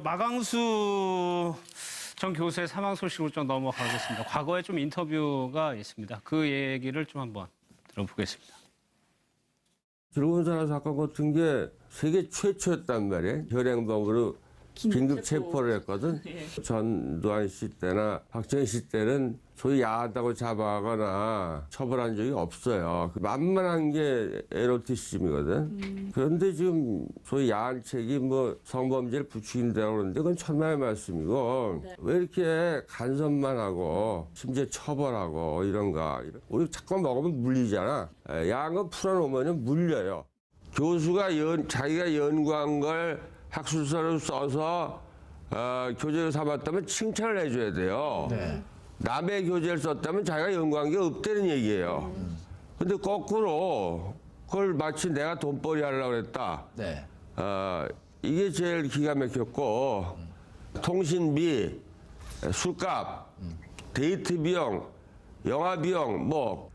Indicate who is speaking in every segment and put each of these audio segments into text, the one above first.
Speaker 1: 마광수 전 교수의 사망 소식으로 좀 넘어가겠습니다. 과거에 좀 인터뷰가 있습니다. 그 얘기를 좀 한번 들어보겠습니다.
Speaker 2: 즐거운 사람 사건 같은 게 세계 최초였단 말이에요. 현행범으로 긴급 체포를 했거든. 전두환 씨 때나 박정희 씨 때는 소위 야하다고 잡아가거나 처벌한 적이 없어요. 만만한 게 에로티시즘이거든. 그런데 지금 소위 야한 책이 뭐 성범죄를 부추긴다고 그러는데 그건 천만의 말씀이고 왜 이렇게 간섭만 하고 심지어 처벌하고 이런가. 우리 자꾸 먹으면 물리잖아. 야한 거 풀어놓으면 물려요. 교수가 자기가 연구한 걸 학술서를 써서 교재를 삼았다면 칭찬을 해줘야 돼요. 네. 남의 교재를 썼다면 자기가 연구한 게 없다는 얘기예요. 근데 거꾸로 그걸 마치 내가 돈벌이 하려고 그랬다. 네. 이게 제일 기가 막혔고 통신비, 술값, 데이트 비용, 영화 비용, 뭐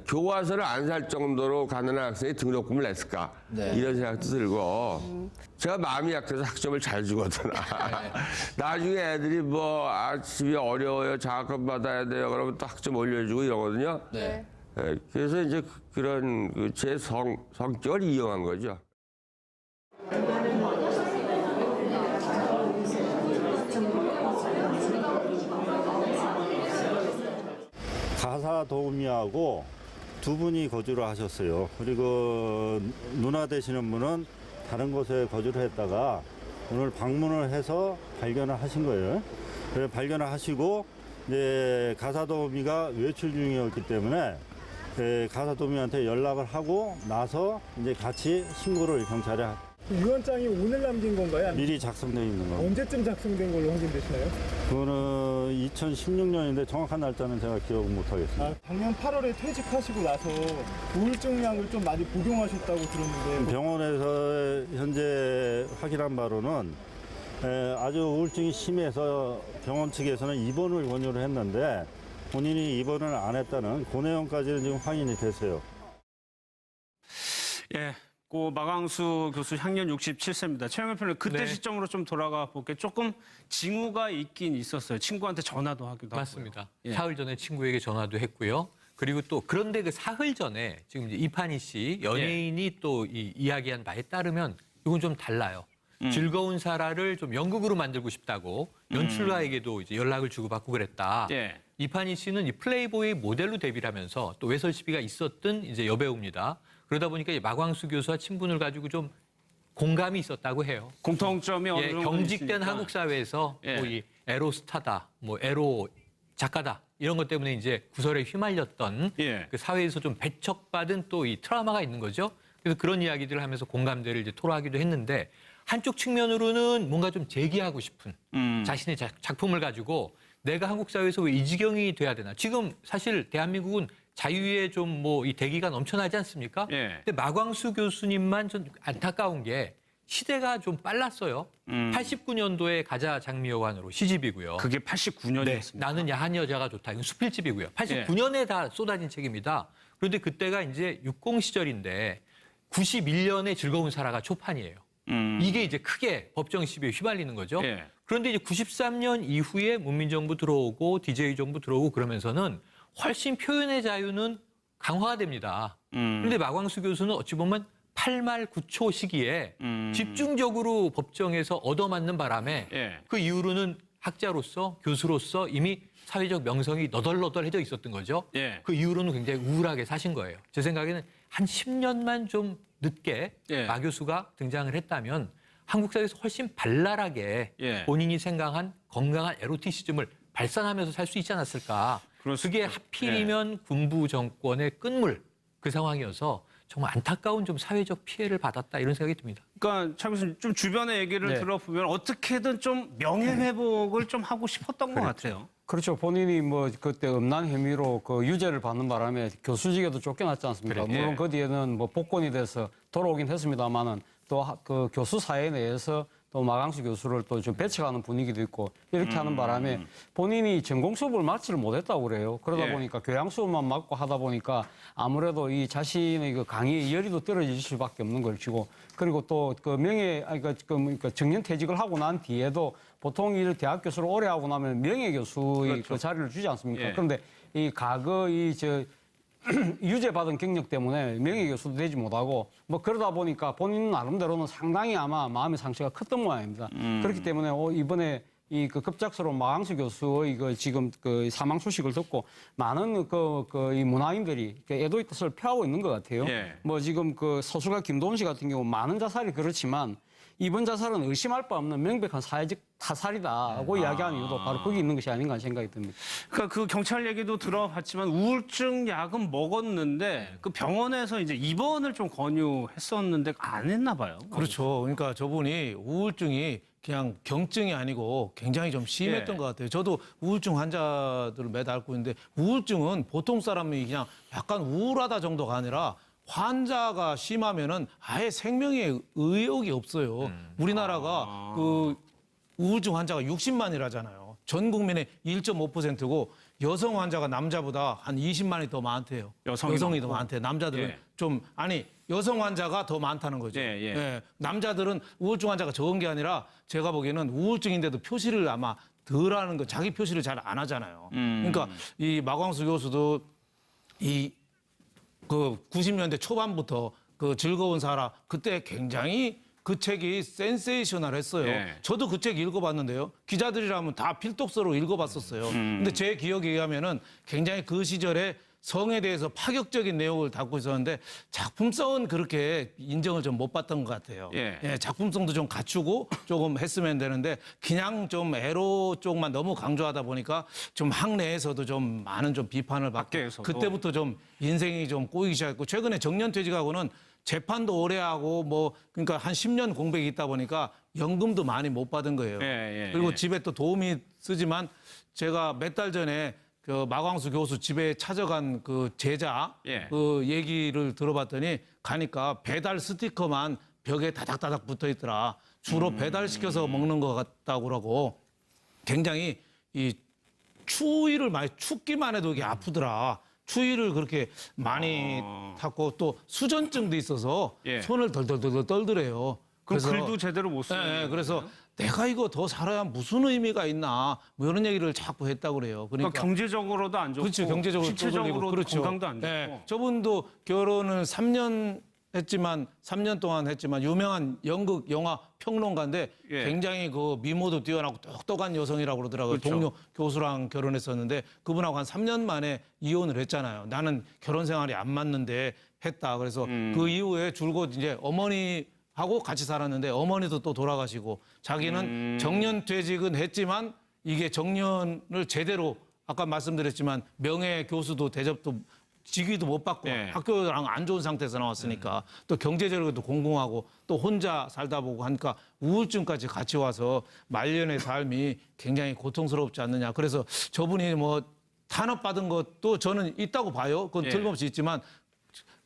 Speaker 2: 교과서를 안 살 정도로 가난한 학생이 등록금을 냈을까? 네. 이런 생각도 들고 제가 마음이 약해서 학점을 잘 주거든. 나중에 애들이 뭐 집이 어려워요, 장학금 받아야 돼요, 그러면 또 학점 올려주고 이러거든요. 네. 그래서 이제 그런 제 성격을 이용한 거죠.
Speaker 3: 가사 도우미하고 두 분이 거주를 하셨어요. 그리고 누나 되시는 분은 다른 곳에 거주를 했다가 오늘 방문을 해서 발견을 하신 거예요. 그래서 발견을 하시고 이제 가사 도우미가 외출 중이었기 때문에 가사 도우미한테 연락을 하고 나서 이제 같이 신고를 경찰에
Speaker 4: 유언장이 오늘 남긴 건가요?
Speaker 3: 미리 작성되어 있는 거.
Speaker 4: 언제쯤 작성된 걸로 확인되시나요?
Speaker 3: 그거는 2016년인데 정확한 날짜는 제가 기억은 못 하겠습니다.
Speaker 4: 작년 8월에 퇴직하시고 나서 우울증약을 좀 많이 복용하셨다고 들었는데
Speaker 3: 병원에서 현재 확인한 바로는 아주 우울증이 심해서 병원 측에서는 입원을 권유를 했는데 본인이 입원을 안 했다는 그 내용까지는 지금 확인이 됐어요.
Speaker 1: 예. 고 마광수 교수 향년 67세입니다. 최영일 평론 그때
Speaker 5: 네.
Speaker 1: 시점으로 좀 돌아가 볼게 조금 징후가 있긴 있었어요. 친구한테 전화도 하기도
Speaker 5: 맞습니다.
Speaker 1: 하고요. 예.
Speaker 5: 사흘 전에 친구에게 전화도 했고요. 그리고 또 그런데 그 사흘 전에 지금 이제 이판희 씨 연예인이 또 이야기한 바에 따르면 이건 좀 달라요. 즐거운 사라를 좀 연극으로 만들고 싶다고 연출가에게도 이제 연락을 주고받고 그랬다.
Speaker 1: 예.
Speaker 5: 이판희 씨는 이 플레이보이 모델로 데뷔를 하면서 또 외설 시비가 있었던 이제 여배우입니다. 그러다 보니까 이 마광수 교수와 친분을 가지고 좀 공감이 있었다고 해요.
Speaker 1: 공통점이 어느 정도
Speaker 5: 경직된
Speaker 1: 있으니까.
Speaker 5: 한국 사회에서
Speaker 1: 예.
Speaker 5: 뭐 이 에로 스타다, 뭐 에로 작가다 이런 것 때문에 이제 구설에 휘말렸던
Speaker 1: 예.
Speaker 5: 그 사회에서 좀 배척받은 또 이 트라우마가 있는 거죠. 그래서 그런 이야기들을 하면서 공감대를 이제 토로하기도 했는데 한쪽 측면으로는 뭔가 좀 제기하고 싶은 자신의 작품을 가지고 내가 한국 사회에서 왜 이 지경이 돼야 되나? 지금 사실 대한민국은 자유의 좀 뭐 이 대기가 넘쳐나지 않습니까?
Speaker 1: 예.
Speaker 5: 근데 마광수 교수님만 좀 안타까운 게 시대가 좀 빨랐어요. 89년도에 가자 장미여관으로 시집이고요.
Speaker 1: 그게 89년이었습니다.
Speaker 5: 나는 야한 여자가 좋다. 이건 수필집이고요. 89년에 다 쏟아진 책입니다. 그런데 그때가 이제 60 시절인데 91년에 즐거운 사라가 초판이에요. 이게 이제 크게 법정 시비에 휘말리는 거죠.
Speaker 1: 예.
Speaker 5: 그런데 이제 93년 이후에 문민정부 들어오고 DJ 정부 들어오고 그러면서는 훨씬 표현의 자유는 강화가 됩니다. 그런데 마광수 교수는 어찌 보면 8말 9초 시기에 집중적으로 법정에서 얻어맞는 바람에
Speaker 1: 예.
Speaker 5: 그 이후로는 학자로서 교수로서 이미 사회적 명성이 너덜너덜해져 있었던 거죠.
Speaker 1: 예.
Speaker 5: 그 이후로는 굉장히 우울하게 사신 거예요. 제 생각에는 한 10년만 좀 늦게
Speaker 1: 예.
Speaker 5: 마 교수가 등장을 했다면 한국 사회에서 훨씬 발랄하게
Speaker 1: 예.
Speaker 5: 본인이 생각한 건강한 에로티시즘을 발산하면서 살 수 있지 않았을까. 그게 하필이면 군부 정권의 끝물 그 상황이어서 정말 안타까운 좀 사회적 피해를 받았다 이런 생각이 듭니다.
Speaker 1: 그러니까 차 교수님 좀 주변의 얘기를
Speaker 6: 네.
Speaker 1: 들어보면 어떻게든 좀 명예회복을 좀 하고 싶었던 것 같아요.
Speaker 6: 그렇죠. 본인이 뭐 그때 음란 혐의로 그 유죄를 받는 바람에 교수직에도 쫓겨났지 않습니까?
Speaker 1: 그래, 예.
Speaker 6: 물론 그 뒤에는 뭐 복권이 돼서 돌아오긴 했습니다만은 또 그 교수 사회 내에서 또 마강수 교수를 또 좀 배척하는 분위기도 있고 이렇게 하는 바람에 본인이 전공 수업을 마치를 못했다고 그래요. 그러다
Speaker 1: 예.
Speaker 6: 보니까 교양 수업만 맡고 하다 보니까 아무래도 이 자신의 그 강의의 열의도 떨어질 수밖에 없는 것이고 그리고 또 그 그러니까 정년퇴직을 하고 난 뒤에도 보통 이 대학 교수를 오래 하고 나면 명예교수의
Speaker 1: 그렇죠.
Speaker 6: 그 자리를 주지 않습니까?
Speaker 1: 예.
Speaker 6: 그런데 이 과거 유죄받은 경력 때문에 명예교수도 되지 못하고 뭐 그러다 보니까 본인 나름대로는 상당히 아마 마음의 상처가 컸던 모양입니다. 그렇기 때문에 이번에 이 그 급작스러운 마강수 교수의 그 지금 그 사망 소식을 듣고 많은 이 문화인들이 애도의 뜻을 표하고 있는 것 같아요.
Speaker 1: 예.
Speaker 6: 뭐 지금 그 소설가 김도훈 씨 같은 경우 많은 자살이 그렇지만 이번 자살은 의심할 바 없는 명백한 사회적 타살이다고 이야기하는 이유도 바로 거기 있는 것이 아닌가 생각이 듭니다.
Speaker 1: 그러니까 그 경찰 얘기도 들어봤지만 우울증 약은 먹었는데 그 병원에서 이제 입원을 좀 권유했었는데 안 했나 봐요.
Speaker 7: 그렇죠. 그러니까 저분이 우울증이 그냥 경증이 아니고 굉장히 좀 심했던
Speaker 1: 예.
Speaker 7: 것 같아요. 저도 우울증 환자들을 매달고 있는데 우울증은 보통 사람이 그냥 약간 우울하다 정도가 아니라 환자가 심하면은 아예 생명에 의욕이 없어요. 우리나라가 그 우울증 환자가 60만이라잖아요. 전 국민의 1.5%고 여성 환자가 남자보다 한 20만이 더 많대요. 여성이 더 많대요. 남자들은
Speaker 1: 예.
Speaker 7: 여성 환자가 더 많다는 거죠.
Speaker 1: 예.
Speaker 7: 남자들은 우울증 환자가 적은 게 아니라 제가 보기에는 우울증인데도 표시를 아마 덜 하는 거, 자기 표시를 잘 안 하잖아요. 그러니까 이 마광수 교수도 그 90년대 초반부터 그 즐거운 살아 그때 굉장히 그 책이 센세이셔널했어요.
Speaker 1: 예.
Speaker 7: 저도 그 책 읽어봤는데요. 기자들이라면 다 필독서로 읽어봤었어요. 근데 제 기억에 의하면은 굉장히 그 시절에 성에 대해서 파격적인 내용을 담고 있었는데 작품성은 그렇게 인정을 좀 못 받던 것 같아요.
Speaker 1: 예.
Speaker 7: 작품성도 좀 갖추고 조금 했으면 되는데 그냥 좀 에로 쪽만 너무 강조하다 보니까 좀 학내에서도 좀 많은 좀 비판을 받고
Speaker 1: 학계에서도.
Speaker 7: 그때부터 좀 인생이 좀 꼬이기 시작했고 최근에 정년퇴직하고는 재판도 오래 하고 뭐 그러니까 한 10년 공백이 있다 보니까 연금도 많이 못 받은 거예요. 그리고 집에 또 도움이 쓰지만 제가 몇 달 전에 그 마광수 교수 집에 찾아간 그 제자
Speaker 1: 예.
Speaker 7: 그 얘기를 들어봤더니 가니까 배달 스티커만 벽에 다닥다닥 붙어 있더라. 주로 배달시켜서 먹는 것 같다고 그러고 굉장히 이 춥기만 해도 이게 아프더라. 추위를 그렇게 많이 탔고 또 수전증도 있어서
Speaker 1: 예.
Speaker 7: 손을 덜덜덜 떨더래요.
Speaker 1: 그럼 글도 제대로 못 쓰는
Speaker 7: 예,
Speaker 1: 거예요?
Speaker 7: 그래서 내가 이거 더 살아야 무슨 의미가 있나 뭐 이런 얘기를 자꾸 했다고 그래요.
Speaker 1: 그러니까 경제적으로도 안 좋고
Speaker 7: 그렇죠. 경제적으로
Speaker 1: 신체적으로
Speaker 7: 그렇죠.
Speaker 1: 건강도 안 좋고.
Speaker 7: 예, 저분도 결혼은 3년 했지만 3년 동안 했지만 유명한 연극 영화 평론가인데
Speaker 1: 예.
Speaker 7: 굉장히 그 미모도 뛰어나고 똑똑한 여성이라고 그러더라고요.
Speaker 1: 그렇죠.
Speaker 7: 동료 교수랑 결혼했었는데 그분하고 한 3년 만에 이혼을 했잖아요. 나는 결혼 생활이 안 맞는데 했다. 그래서 그 이후에 줄곧 이제 어머니하고 같이 살았는데 어머니도 또 돌아가시고 자기는 정년퇴직은 했지만 이게 정년을 제대로 아까 말씀드렸지만 명예 교수도 대접도 직위도 못 받고
Speaker 1: 네.
Speaker 7: 학교랑 안 좋은 상태에서 나왔으니까 또 경제적으로도 공공하고 또 혼자 살다 보고 하니까 우울증까지 같이 와서 말년의 삶이 굉장히 고통스럽지 않느냐. 그래서 저분이 뭐 탄압받은 것도 저는 있다고 봐요. 그건
Speaker 1: 예.
Speaker 7: 틀림없이 있지만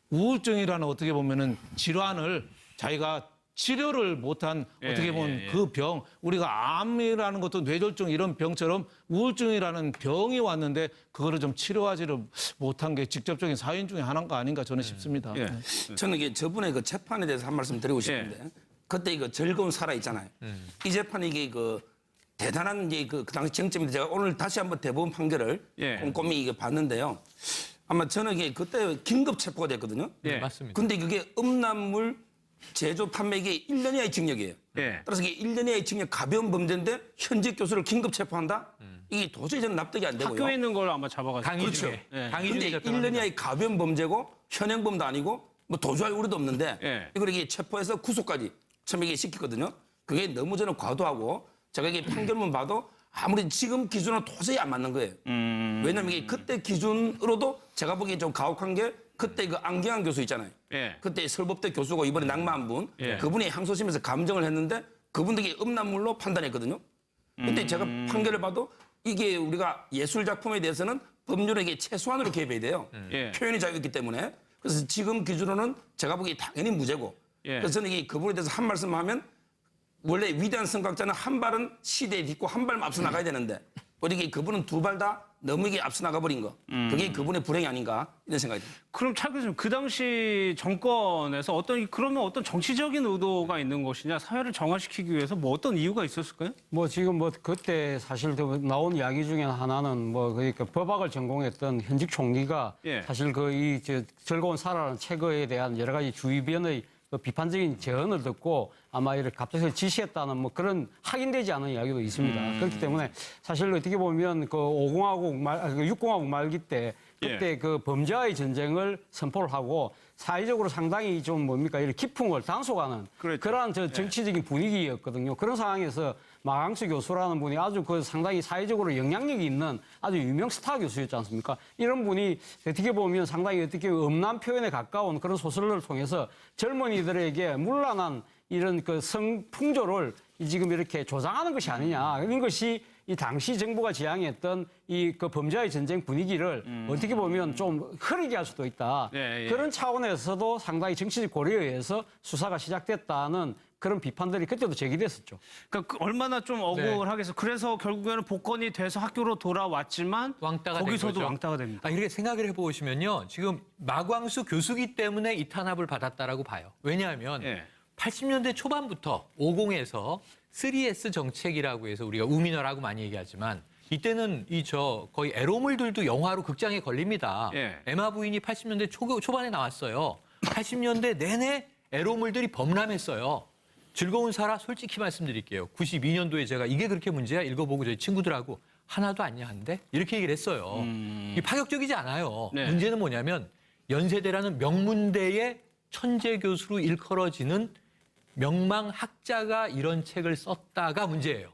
Speaker 7: 우울증이라는 어떻게 보면은 질환을 자기가 치료를 못한
Speaker 1: 예,
Speaker 7: 어떻게 보면
Speaker 1: 예, 예.
Speaker 7: 그 병, 우리가 암이라는 것도 뇌졸중 이런 병처럼 우울증이라는 병이 왔는데 그거를 좀 치료하지를 못한 게 직접적인 사인 중에 하나가 아닌가 저는 싶습니다.
Speaker 1: 예.
Speaker 8: 저는 이게 저번에 그 재판에 대해서 한 말씀 드리고 싶은데 그때 이거 즐거운 살아 있잖아요. 이 재판이 이게 그 대단한 이제 그 당시 쟁점인데 제가 오늘 다시 한번 대법원 판결을
Speaker 1: 예.
Speaker 8: 꼼꼼히 이게 봤는데요. 아마 저는 이게 그때 긴급 체포가 됐거든요.
Speaker 1: 예.
Speaker 5: 맞습니다.
Speaker 8: 근데 그게 음란물 제조 판매기 1년 이하의 징역이에요.
Speaker 1: 예.
Speaker 8: 따라서 이게 1년 이하의 징역 가벼운 범죄인데 현직 교수를 긴급 체포한다? 이게 도저히 저는 납득이 안 되고요.
Speaker 1: 학교에 있는 걸 아마 잡아가지고.
Speaker 5: 강의 중에.
Speaker 1: 예.
Speaker 5: 강의
Speaker 8: 근데
Speaker 5: 중에
Speaker 8: 1년
Speaker 5: 접근합니다.
Speaker 8: 이하의 가벼운 범죄고 현행범도 아니고 뭐 도주할 우려도 없는데
Speaker 1: 예.
Speaker 8: 이걸 이게 체포해서 구속까지 처음에 시켰거든요. 그게 너무 저는 과도하고 제가 이게 판결문 봐도 아무리 지금 기준은 도저히 안 맞는 거예요. 왜냐면 이게 그때 기준으로도 제가 보기에 좀 가혹한 게 그때 그 안경환 교수 있잖아요.
Speaker 1: 예.
Speaker 8: 그때 서울법대 교수고 이번에 낙마한 분.
Speaker 1: 예.
Speaker 8: 그분이 항소심에서 감정을 했는데 그분들이 음란물로 판단했거든요. 근데 제가 판결을 봐도 이게 우리가 예술 작품에 대해서는 법률에게 최소한으로 개입해야 돼요.
Speaker 1: 예.
Speaker 8: 표현의 자유이기 때문에. 그래서 지금 기준으로는 제가 보기에 당연히 무죄고.
Speaker 1: 예.
Speaker 8: 그래서 저는 이 그분에 대해서 한 말씀 하면 원래 위대한 선각자는 한 발은 시대에 딛고 한 발만 앞서 나가야 되는데 어떻게 그분은 두 발 다 너무 이게 앞서 나가버린 거. 그게 그분의 불행이 아닌가 이런 생각이 듭니다.
Speaker 1: 그럼 차 교수님 그 당시 정권에서 그러면 어떤 정치적인 의도가 있는 것이냐, 사회를 정화시키기 위해서 뭐 어떤 이유가 있었을까요?
Speaker 6: 뭐 지금 뭐 그때 사실 나온 이야기 중에 하나는 뭐 그러니까 법학을 전공했던 현직 총리가
Speaker 1: 예.
Speaker 6: 사실 그 즐거운 살아라는 책에 대한 여러 가지 주의변의 그 비판적인 제언을 듣고 아마 이렇게 갑자기 지시했다는 뭐 그런 확인되지 않은 이야기도 있습니다. 그렇기 때문에 사실 어떻게 보면 그 6공화국 말기 때 그때 그 범죄와의 전쟁을 선포를 하고 사회적으로 상당히 좀 뭡니까 이렇게 기풍을 단속하는
Speaker 1: 그렇죠.
Speaker 6: 그러한 정치적인 분위기였거든요. 그런 상황에서 마강수 교수라는 분이 아주 그 상당히 사회적으로 영향력이 있는 아주 유명 스타 교수였지 않습니까? 이런 분이 어떻게 보면 상당히 어떻게 음란 표현에 가까운 그런 소설을 통해서 젊은이들에게 문란한 이런 그 성풍조를 지금 이렇게 조장하는 것이 아니냐. 이런 것이 이 당시 정부가 지향했던 이 그 범죄와의 전쟁 분위기를 어떻게 보면 좀 흐리게 할 수도 있다.
Speaker 1: 예.
Speaker 6: 그런 차원에서도 상당히 정치적 고려에 의해서 수사가 시작됐다는 그런 비판들이 그때도 제기됐었죠.
Speaker 1: 그러니까 얼마나 좀 억울하겠어. 그래서 결국에는 복권이 돼서 학교로 돌아왔지만
Speaker 5: 왕따가 된
Speaker 1: 거기서도
Speaker 5: 거죠.
Speaker 1: 왕따가 됩니다.
Speaker 5: 이렇게 생각을 해보시면요. 지금 마광수 교수기 때문에 이 탄압을 받았다라고 봐요. 왜냐하면
Speaker 1: 예.
Speaker 5: 80년대 초반부터 50에서 3S 정책이라고 해서 우리가 우민어라고 많이 얘기하지만 이때는 거의 에로물들도 영화로 극장에 걸립니다.
Speaker 1: 예.
Speaker 5: 에마 부인이 80년대 초반에 나왔어요. 80년대 내내 에로물들이 범람했어요. 즐거운 살아 솔직히 말씀드릴게요. 92년도에 제가 이게 그렇게 문제야 읽어보고 저희 친구들하고 하나도 아니야 한데 이렇게 얘기를 했어요. 이게 파격적이지 않아요.
Speaker 1: 네.
Speaker 5: 문제는 뭐냐면 연세대라는 명문대의 천재 교수로 일컬어지는 명망학자가 이런 책을 썼다가 문제예요.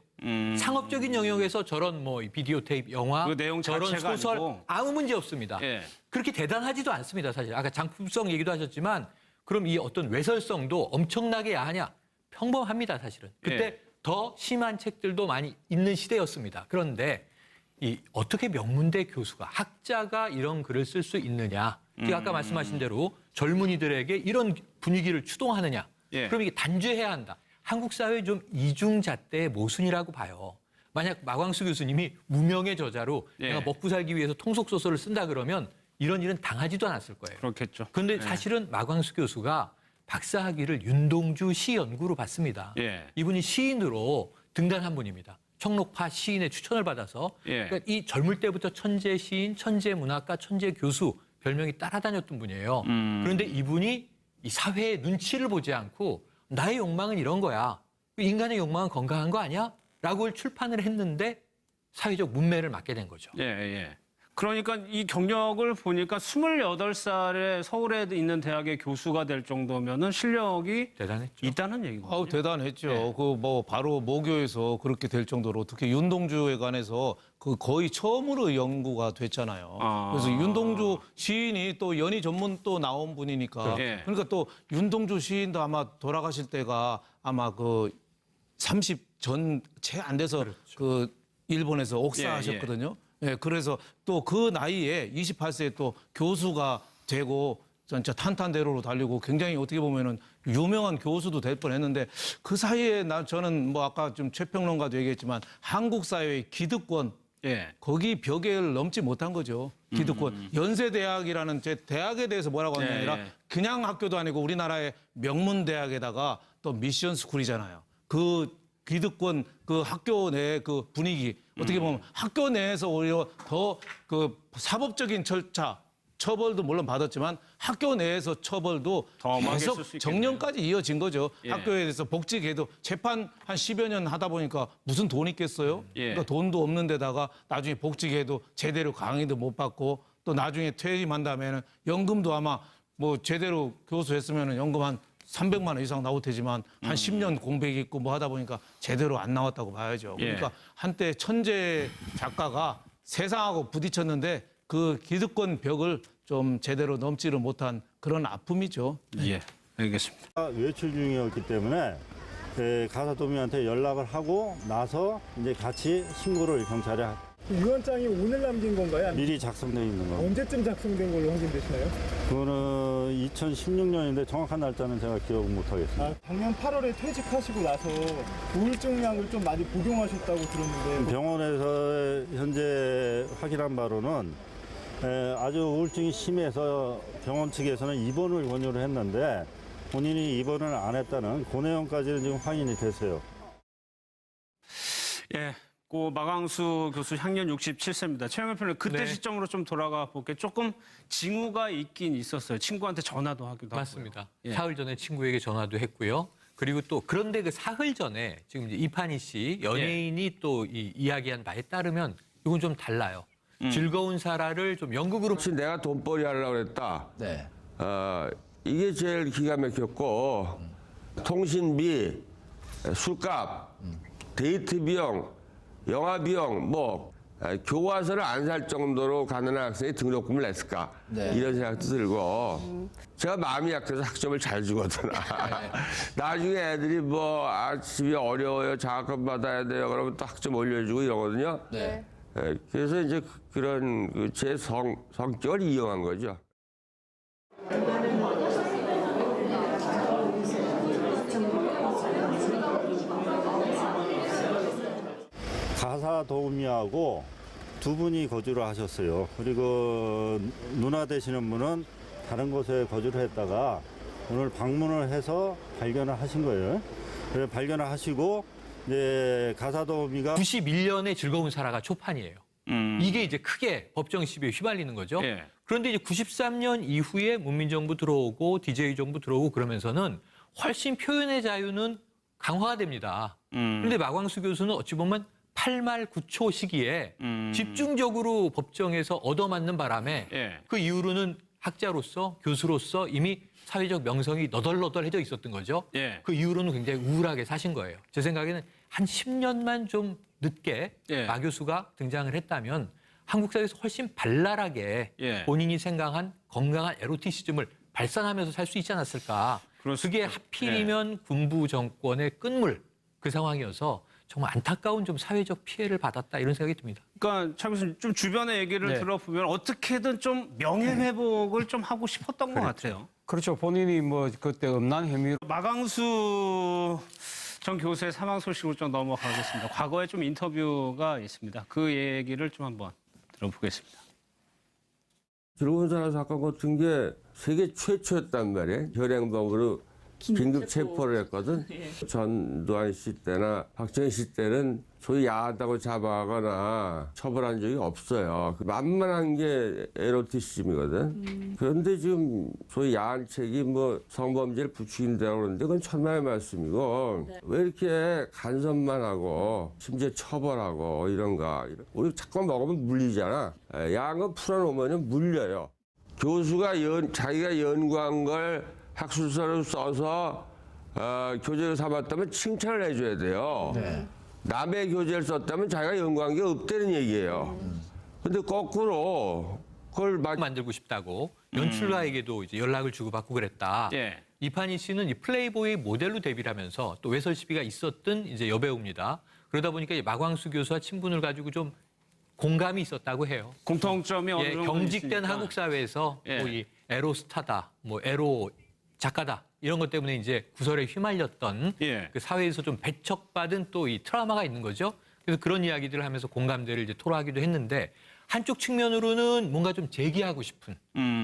Speaker 5: 상업적인 영역에서 저런 뭐 비디오 테이프, 영화,
Speaker 1: 그 내용
Speaker 5: 저런
Speaker 1: 자체가
Speaker 5: 소설
Speaker 1: 아니고.
Speaker 5: 아무 문제 없습니다.
Speaker 1: 예.
Speaker 5: 그렇게 대단하지도 않습니다, 사실. 아까 장품성 얘기도 하셨지만 그럼 이 어떤 외설성도 엄청나게 야하냐? 평범합니다, 사실은. 그때
Speaker 1: 예.
Speaker 5: 더 심한 책들도 많이 있는 시대였습니다. 그런데 어떻게 명문대 교수가 학자가 이런 글을 쓸 수 있느냐? 아까 말씀하신 대로 젊은이들에게 이런 분위기를 추동하느냐?
Speaker 1: 예.
Speaker 5: 그럼 이게 단죄해야 한다. 한국 사회의 좀 이중잣대의 모순이라고 봐요. 만약 마광수 교수님이 무명의 저자로
Speaker 1: 예.
Speaker 5: 내가 먹고 살기 위해서 통속소설을 쓴다 그러면 이런 일은 당하지도 않았을 거예요.
Speaker 1: 그렇겠죠.
Speaker 5: 그런데 사실은 마광수 교수가 박사학위를 윤동주 시연구로 받습니다.
Speaker 1: 예.
Speaker 5: 이분이 시인으로 등단한 분입니다. 청록파 시인의 추천을 받아서
Speaker 1: 예.
Speaker 5: 그러니까 이 젊을 때부터 천재 시인, 천재 문학가, 천재 교수 별명이 따라다녔던 분이에요. 그런데 이분이 이 사회의 눈치를 보지 않고 나의 욕망은 이런 거야. 인간의 욕망은 건강한 거 아니야? 라고 출판을 했는데 사회적 문매를 맞게 된 거죠.
Speaker 1: 예, 예. 그러니까 이 경력을 보니까 28살에 서울에 있는 대학의 교수가 될 정도면은 실력이
Speaker 5: 대단했죠.
Speaker 1: 있다는 얘기거든요.
Speaker 7: 아우 대단했죠.
Speaker 1: 네.
Speaker 7: 그 뭐 바로 모교에서 그렇게 될 정도로 특히 윤동주에 관해서 그 거의 처음으로 연구가 됐잖아요.
Speaker 1: 아.
Speaker 7: 그래서 윤동주 시인이 또 연희 전문 또 나온 분이니까
Speaker 1: 예.
Speaker 7: 그러니까 또 윤동주 시인도 아마 돌아가실 때가 아마 그 30 전 채 안 돼서 그 일본에서 옥사하셨거든요. 예, 그래서 또 그 나이에 28세에 또 교수가 되고 진짜 탄탄대로로 달리고 굉장히 어떻게 보면은 유명한 교수도 될 뻔했는데 그 사이에 저는 뭐 아까 좀 최평론가도 얘기했지만 한국 사회의 기득권
Speaker 1: 예.
Speaker 7: 거기 벽을 넘지 못한 거죠. 기득권. 연세대학이라는 제 대학에 대해서 뭐라고 하는 게
Speaker 1: 예,
Speaker 7: 아니라
Speaker 1: 예.
Speaker 7: 그냥 학교도 아니고 우리나라의 명문 대학에다가 또 미션 스쿨이잖아요. 그 기득권 그 학교 내 그 분위기 어떻게 보면 학교 내에서 오히려 더 그 사법적인 절차 처벌도 물론 받았지만 학교 내에서 처벌도
Speaker 1: 더 엄하게
Speaker 7: 계속
Speaker 1: 쓸수 있겠네요.
Speaker 7: 정년까지 이어진 거죠.
Speaker 1: 예.
Speaker 7: 학교에 대해서 복직해도 재판 한 10여 년 하다 보니까 무슨 돈 있겠어요?
Speaker 1: 예.
Speaker 7: 그러니까 돈도 없는 데다가 나중에 복직해도 제대로 강의도 못 받고 또 나중에 퇴임한 다음에는 연금도 아마 뭐 제대로 교수했으면 연금 한 300만 원 이상 나올 테지만 한 10년 공백 있고 뭐 하다 보니까 제대로 안 나왔다고 봐야죠. 그러니까
Speaker 1: 예.
Speaker 7: 한때 천재 작가가 세상하고 부딪혔는데 그 기득권 벽을 좀 제대로 넘지를 못한 그런 아픔이죠.
Speaker 1: 예. 알겠습니다.
Speaker 3: 외출 중이었기 때문에 가사도우미한테 연락을 하고 나서 이제 같이 신고를 경찰에
Speaker 4: 유언장이 오늘 남긴 건가요? 아니면
Speaker 3: 미리 작성되어 있는 거.
Speaker 4: 언제쯤 작성된 걸로 확인되시나요?
Speaker 3: 그거는 2016년인데 정확한 날짜는 제가 기억 못 하겠습니다.
Speaker 4: 아, 작년 8월에 퇴직하시고 나서 우울증약을 좀 많이 복용하셨다고 들었는데
Speaker 3: 병원에서 현재 확인한 바로는 아주 우울증이 심해서 병원 측에서는 입원을 권유를 했는데 본인이 입원을 안 했다는 그 내용까지는 지금 확인이 됐어요.
Speaker 1: 예. 고 마광수 교수 향년 67세입니다. 최영일 평론 그때
Speaker 5: 네.
Speaker 1: 시점으로 좀 돌아가 볼게 조금 징후가 있긴 있었어요. 친구한테 전화도 하기도
Speaker 5: 맞습니다.
Speaker 1: 하고요. 예.
Speaker 5: 사흘 전에 친구에게 전화도 했고요. 그리고 또 그런데 그 사흘 전에 지금 이제 이판희 씨 연예인이 또 이 이야기한 바에 따르면 이건 좀 달라요. 즐거운 사라를 좀 연극으로
Speaker 2: 혹시 내가 돈벌이 하려고 그랬다.
Speaker 9: 네.
Speaker 2: 이게 제일 기가 막혔고 통신비, 술값, 데이트 비용, 영화 비용, 교과서를 안 살 정도로 가난한 학생이 등록금을 냈을까?
Speaker 9: 네.
Speaker 2: 이런 생각도 들고 제가 마음이 약해서 학점을 잘 주거든. 나중에 애들이 집이 어려워요, 장학금 받아야 돼요. 그러면 또 학점 올려주고 이러거든요.
Speaker 9: 네.
Speaker 2: 그래서 이제 그런 제 성격을 이용한 거죠.
Speaker 3: 가사 도우미하고 두 분이 거주를 하셨어요. 그리고 누나 되시는 분은 다른 곳에 거주를 했다가 오늘 방문을 해서 발견을 하신 거예요. 그래서 발견을 하시고 이제 가사 도우미가
Speaker 5: 91년에 즐거운 사라가 초판이에요. 이게 이제 크게 법정 시비에 휘말리는 거죠.
Speaker 1: 예.
Speaker 5: 그런데 이제 93년 이후에 문민정부 들어오고 DJ 정부 들어오고 그러면서는 훨씬 표현의 자유는 강화가 됩니다. 그런데 마광수 교수는 어찌 보면 8말 9초 시기에 집중적으로 법정에서 얻어맞는 바람에
Speaker 1: 예.
Speaker 5: 그 이후로는 학자로서 교수로서 이미 사회적 명성이 너덜너덜해져 있었던 거죠.
Speaker 1: 예.
Speaker 5: 그 이후로는 굉장히 우울하게 사신 거예요. 제 생각에는 한 10년만 좀 늦게
Speaker 1: 예.
Speaker 5: 마 교수가 등장을 했다면 한국 사회에서 훨씬 발랄하게
Speaker 1: 예.
Speaker 5: 본인이 생각한 건강한 에로티시즘을 발산하면서 살 수 있지 않았을까. 그게 하필이면 군부 정권의 끝물 그 상황이어서 정말 안타까운 좀 사회적 피해를 받았다 이런 생각이 듭니다.
Speaker 1: 그러니까 차 교수님 좀 주변의 얘기를
Speaker 6: 네.
Speaker 1: 들어보면 어떻게든 좀 명예회복을 좀 하고 싶었던 것 같아요.
Speaker 6: 그렇죠. 본인이 그때 음란 혐의로
Speaker 1: 마광수 전 교수의 사망 소식으로 좀 넘어가겠습니다. 과거에 좀 인터뷰가 있습니다. 그 얘기를 좀 한번 들어보겠습니다.
Speaker 2: 즐거운 사람 사건 같은 게 세계 최초였단 말이에요. 현행범으로 긴급 체포를 했거든. 전두환 씨 때나 박정희 씨 때는 소위 야하다고 잡아가거나 처벌한 적이 없어요. 만만한 게 에로티시즘이거든. 그런데 지금 소위 야한 책이 성범죄를 부추긴다고 그러는데 그건 천만의 말씀이고 왜 이렇게 간섭만 하고 심지어 처벌하고 이런가. 우리 자꾸만 먹으면 물리잖아. 야한 거 풀어놓으면 물려요. 교수가 자기가 연구한 걸 학술서를 써서 교재를 삼았다면 칭찬을 해줘야 돼요.
Speaker 9: 네.
Speaker 2: 남의 교재를 썼다면 자기가 연구한 게 없다는 얘기예요. 근데 거꾸로 그걸
Speaker 5: 만들고 싶다고 연출가에게도 이제 연락을 주고받고 그랬다.
Speaker 1: 예.
Speaker 5: 이판희 씨는 이 플레이보이 모델로 데뷔를 하면서 또 외설 시비가 있었던 이제 여배우입니다. 그러다 보니까 이 마광수 교수와 친분을 가지고 좀 공감이 있었다고 해요.
Speaker 1: 공통점이 어느 정도
Speaker 5: 경직된
Speaker 1: 있으니까.
Speaker 5: 한국 사회에서
Speaker 1: 예.
Speaker 5: 이 에로 스타다, 에로 작가다 이런 것 때문에 이제 구설에 휘말렸던
Speaker 1: 예.
Speaker 5: 그 사회에서 좀 배척받은 또 이 트라우마가 있는 거죠. 그래서 그런 이야기들을 하면서 공감대를 이제 토로하기도 했는데 한쪽 측면으로는 뭔가 좀 제기하고 싶은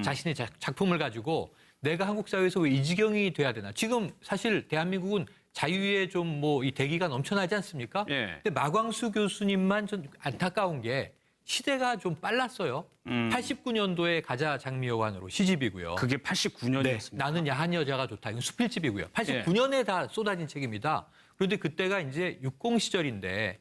Speaker 5: 자신의 작품을 가지고 내가 한국 사회에서 왜 이 지경이 돼야 되나. 지금 사실 대한민국은 자유의 좀 이 대기가 넘쳐나지 않습니까?
Speaker 1: 예.
Speaker 5: 근데 마광수 교수님만 좀 안타까운 게 시대가 좀 빨랐어요. 89년도에 가자 장미여관으로 시집이고요.
Speaker 1: 그게 89년이었습니다.
Speaker 5: 나는 야한 여자가 좋다. 이건 수필집이고요. 89년에 다 쏟아진 책입니다. 그런데 그때가 이제 육공 시절인데